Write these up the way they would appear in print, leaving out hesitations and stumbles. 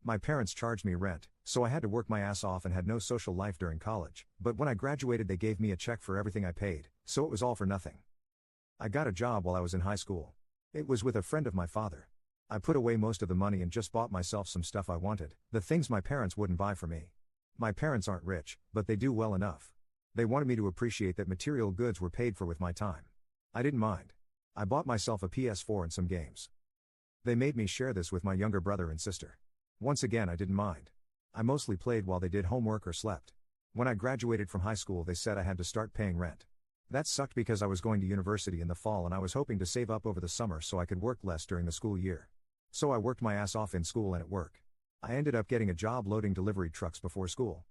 My parents charged me rent, so I had to work my ass off and had no social life during college, but when I graduated they gave me a check for everything I paid, so it was all for nothing. I got a job while I was in high school. It was with a friend of my father. I put away most of the money and just bought myself some stuff I wanted, the things my parents wouldn't buy for me. My parents aren't rich, but they do well enough. They wanted me to appreciate that material goods were paid for with my time. I didn't mind. I bought myself a PS4 and some games. They made me share this with my younger brother and sister. Once again I didn't mind. I mostly played while they did homework or slept. When I graduated from high school they said I had to start paying rent. That sucked because I was going to university in the fall and I was hoping to save up over the summer so I could work less during the school year. So I worked my ass off in school and at work. I ended up getting a job loading delivery trucks before school.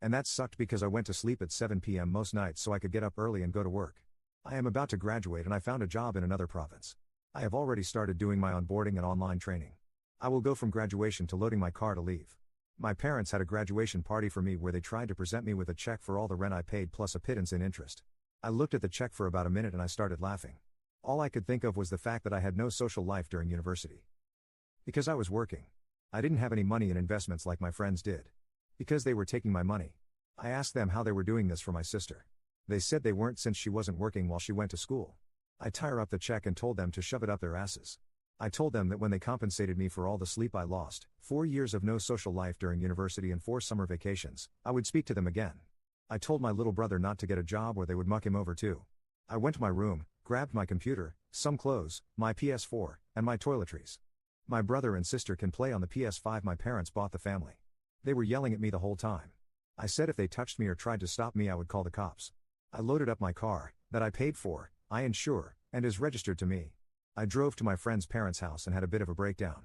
And that sucked because I went to sleep at 7 p.m. most nights so I could get up early and go to work. I am about to graduate and I found a job in another province. I have already started doing my onboarding and online training. I will go from graduation to loading my car to leave. My parents had a graduation party for me where they tried to present me with a check for all the rent I paid plus a pittance in interest. I looked at the check for about a minute and I started laughing. All I could think of was the fact that I had no social life during university. Because I was working. I didn't have any money in investments like my friends did. Because they were taking my money. I asked them how they were doing this for my sister. They said they weren't since she wasn't working while she went to school. I tore up the check and told them to shove it up their asses. I told them that when they compensated me for all the sleep I lost, 4 years of no social life during university and 4 summer vacations, I would speak to them again. I told my little brother not to get a job or they would muck him over too. I went to my room, grabbed my computer, some clothes, my PS4, and my toiletries. My brother and sister can play on the PS5 my parents bought the family. They were yelling at me the whole time. I said if they touched me or tried to stop me I would call the cops. I loaded up my car, that I paid for, I insure, and is registered to me. I drove to my friend's parents' house and had a bit of a breakdown.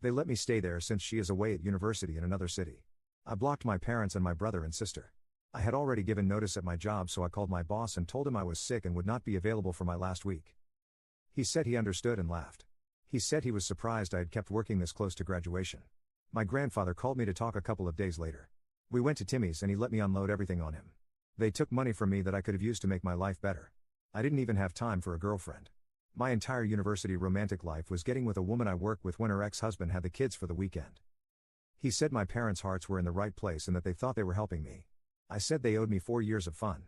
They let me stay there since she is away at university in another city. I blocked my parents and my brother and sister. I had already given notice at my job so I called my boss and told him I was sick and would not be available for my last week. He said he understood and laughed. He said he was surprised I had kept working this close to graduation. My grandfather called me to talk a couple of days later. We went to Timmy's and he let me unload everything on him. They took money from me that I could have used to make my life better. I didn't even have time for a girlfriend. My entire university romantic life was getting with a woman I worked with when her ex-husband had the kids for the weekend. He said my parents' hearts were in the right place and that they thought they were helping me. I said they owed me 4 years of fun.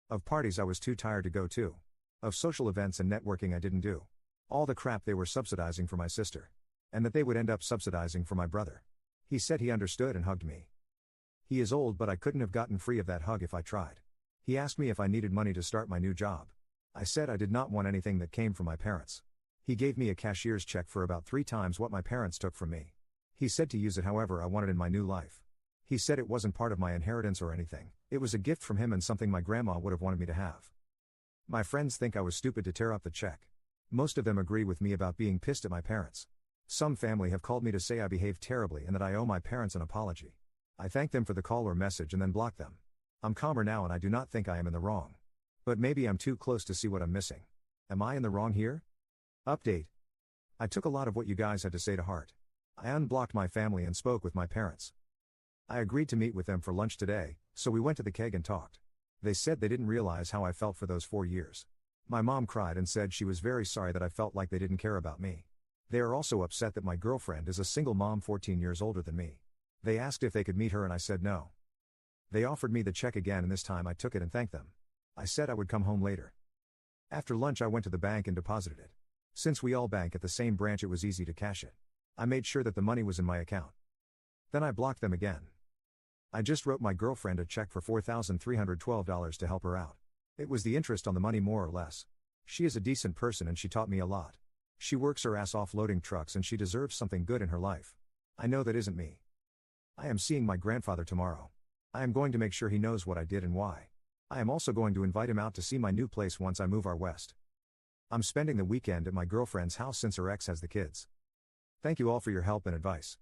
Of parties I was too tired to go to. Of social events and networking I didn't do. All the crap they were subsidizing for my sister. And that they would end up subsidizing for my brother. He said he understood and hugged me. He is old but I couldn't have gotten free of that hug if I tried. He asked me if I needed money to start my new job. I said I did not want anything that came from my parents. He gave me a cashier's check for about 3 times what my parents took from me. He said to use it however I wanted in my new life. He said it wasn't part of my inheritance or anything, it was a gift from him and something my grandma would have wanted me to have. My friends think I was stupid to tear up the check. Most of them agree with me about being pissed at my parents. Some family have called me to say I behaved terribly and that I owe my parents an apology. I thank them for the call or message and then block them. I'm calmer now and I do not think I am in the wrong. But maybe I'm too close to see what I'm missing. Am I in the wrong here? Update. I took a lot of what you guys had to say to heart. I unblocked my family and spoke with my parents. I agreed to meet with them for lunch today, so we went to the keg and talked. They said they didn't realize how I felt for those 4 years. My mom cried and said she was very sorry that I felt like they didn't care about me. They are also upset that my girlfriend is a single mom 14 years older than me. They asked if they could meet her and I said no. They offered me the check again and this time I took it and thanked them. I said I would come home later. After lunch I went to the bank and deposited it. Since we all bank at the same branch it was easy to cash it. I made sure that the money was in my account. Then I blocked them again. I just wrote my girlfriend a check for $4,312 to help her out. It was the interest on the money more or less. She is a decent person and she taught me a lot. She works her ass off loading trucks and she deserves something good in her life. I know that isn't me. I am seeing my grandfather tomorrow. I am going to make sure he knows what I did and why. I am also going to invite him out to see my new place once I move out west. I'm spending the weekend at my girlfriend's house since her ex has the kids. Thank you all for your help and advice.